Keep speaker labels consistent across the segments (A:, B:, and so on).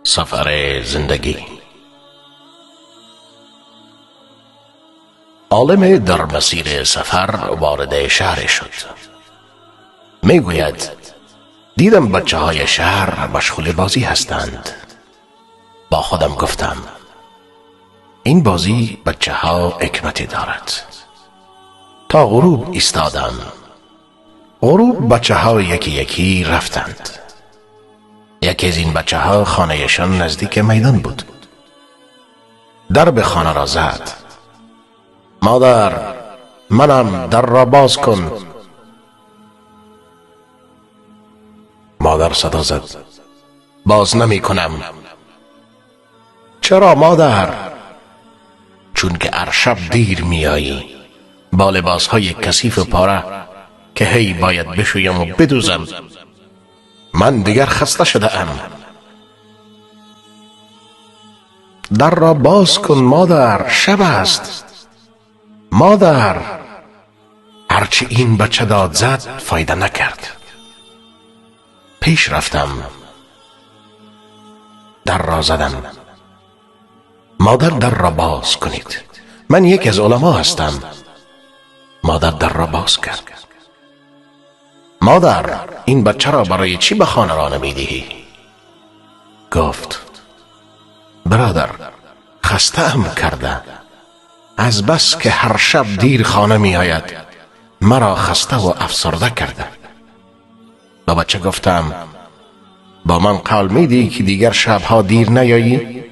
A: سفر زندگی. عالم در مسیر سفر وارد شهر شد. میگوید دیدم بچه های شهر مشغول بازی هستند. با خودم گفتم این بازی بچه ها حکمتی دارد. تا غروب ایستادم. غروب بچه ها یکی یکی رفتند. یکی از این بچه ها خانهشان نزدیک میدان بود. درب خانه را زد. مادر، منم، در را باز کن. مادر صدا زد. باز نمی کنم. چرا مادر؟ چون که هر شب دیر میایی با لباس های کثیف و پاره که هی باید بشویم و بدوزم. من دیگر خسته شده ام. در را باز کن مادر، شب است. مادر. هرچی این بچه داد زد فایده نکرد. پیش رفتم. در را زدم. مادر، در را باز کنید. من یکی از علما هستم. مادر در را باز کرد. مادر، این بچه را برای چی به خانه را نمیدهی؟ گفت برادر، خسته ام کرده. از بس که هر شب دیر خانه می آید مرا خسته و افسرده کرده. با بچه گفتم با من قول میدی که دیگر شبها دیر نیایی؟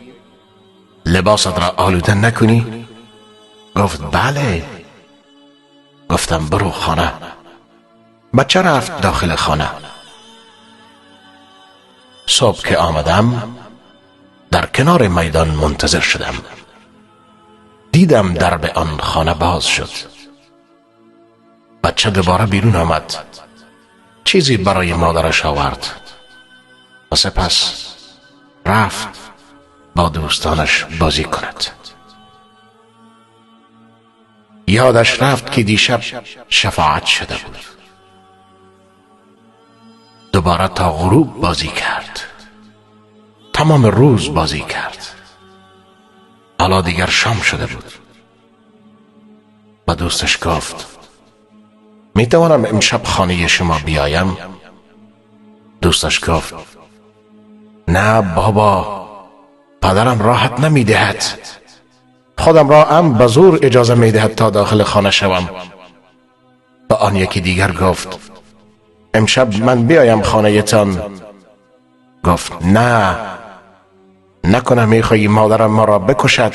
A: لباست را آلوده نکنی؟ گفت بله. گفتم برو خانه. بچه رفت داخل خانه. صبح که آمدم در کنار میدان منتظر شدم. دیدم درب آن خانه باز شد. بچه دوباره بیرون آمد. چیزی برای مادرش آورد و سپس رفت با دوستانش بازی کند. یادش رفت که دیشب شفاعت شده بود. دوباره تا غروب بازی کرد. تمام روز بازی کرد. حالا دیگر شام شده بود. و دوستش گفت میتوانم امشب خانه شما بیایم؟ دوستش گفت نه بابا، پدرم راحت نمیدهد. خودم را هم به زور اجازه میدهد تا داخل خانه شوم. و آن یکی دیگر گفت امشب من بیایم خانه تان؟ گفت نه، نکنه میخوایی مادرم ما را بکشد.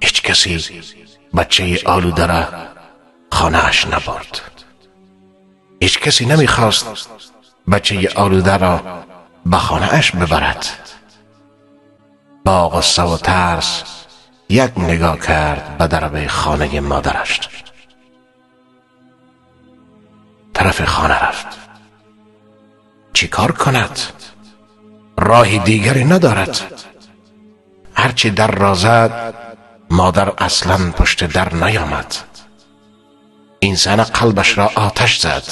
A: هیچ کسی بچه آلوده را خانه اش نبرد. هیچ کسی نمیخواست بچه آلوده را به خانه اش ببرد. با غصه و ترس یک نگاه کرد به درب خانه مادرش. طرف خانه رفت. چی کار کند؟ راه دیگری ندارد. هرچی در را زد مادر اصلا پشت در نیامد. این زن قلبش را آتش زد.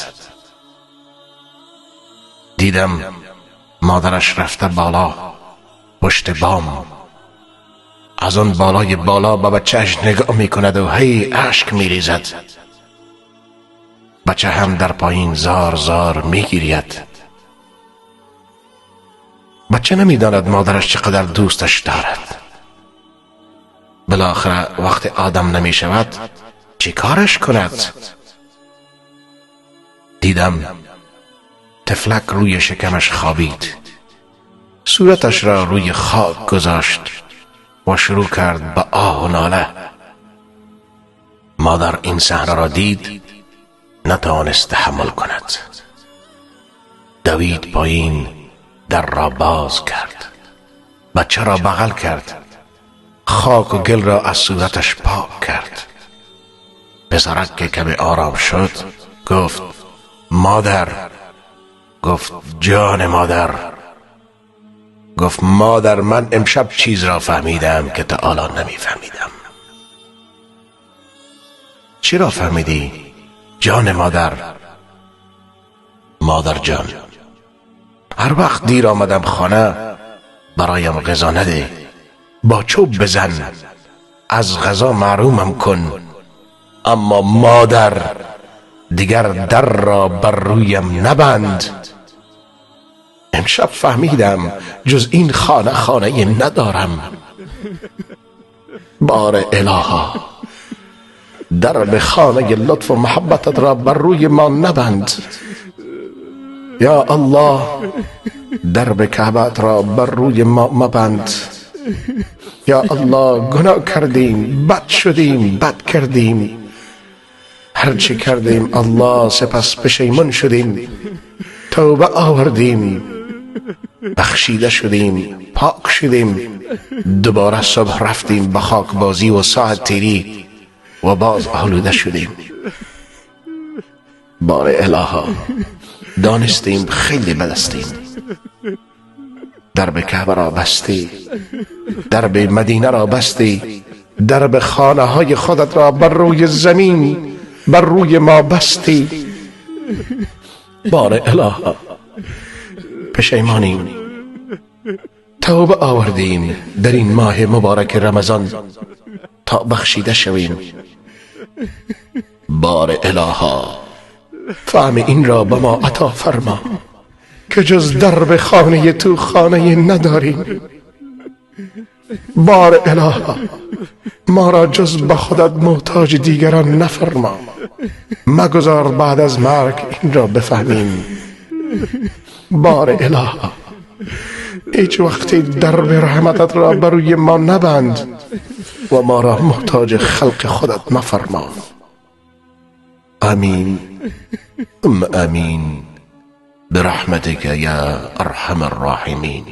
A: دیدم مادرش رفته بالا پشت بام. از آن بالای بالا به بچهش نگاه میکند و هی اشک میریزد. بچه هم در پایین زار زار میگیرید. بچه نمیداند مادرش چقدر دوستش دارد. بالاخره وقت آدم نمیشود چی کارش کند؟ دیدم طفلک روی شکمش خوابید. صورتش را روی خاک گذاشت و شروع کرد به آه و ناله. مادر این صحنه را دید، نتوانست تحمل کند. دوید پایین، در را باز کرد. بچه را بغل کرد. خاک و گل را از صورتش پاک کرد. پسرک که کمی آرام شد گفت مادر. گفت جان مادر. گفت مادر، من امشب چیز را فهمیدم که تا الان نمیفهمیدم. چی را فهمیدی؟ جان مادر. مادر جان، هر وقت دیر آمدم خانه برایم غذا نده، با چوب بزن، از غذا محرومم کن. اما مادر دیگر در را بر رویم نبند. امشب فهمیدم جز این خانه ندارم. بار الها در به خانه لطف و محبتت را بر روی ما نبند. یا الله در به کعبت را بر روی ما مبند. یا الله گناه کردیم، بد شدیم، بد کردیم، هرچی کردیم الله سپس پشیمان شدیم، توبه آوردیم، بخشیده شدیم، پاک شدیم. دوباره صبح رفتیم به خاک بازی و ساعت تیری و باز آلوده شدیم. بار الها دانستیم خیلی بدستیم. درب کعبه را بستی، درب مدینه را بستی، درب خانه های خودت را بر روی زمین بر روی ما بستی. بار الها پشیمانیم، توبه آوردیم در این ماه مبارک رمضان تا بخشیده شویم. بار الها فهم این را به ما عطا فرما که جز درب خانه تو خانه نداریم. بار الها ما را جز به خودت محتاج دیگران نفرما. مگذار بعد از مرگ این را بفهمیم. بار الها هیچ وقتی درب رحمتت را بر روی ما نبند و ما را محتاج خلق خودت مفرما. آمین ثم آمین برحمتك یا ارحم الراحمین.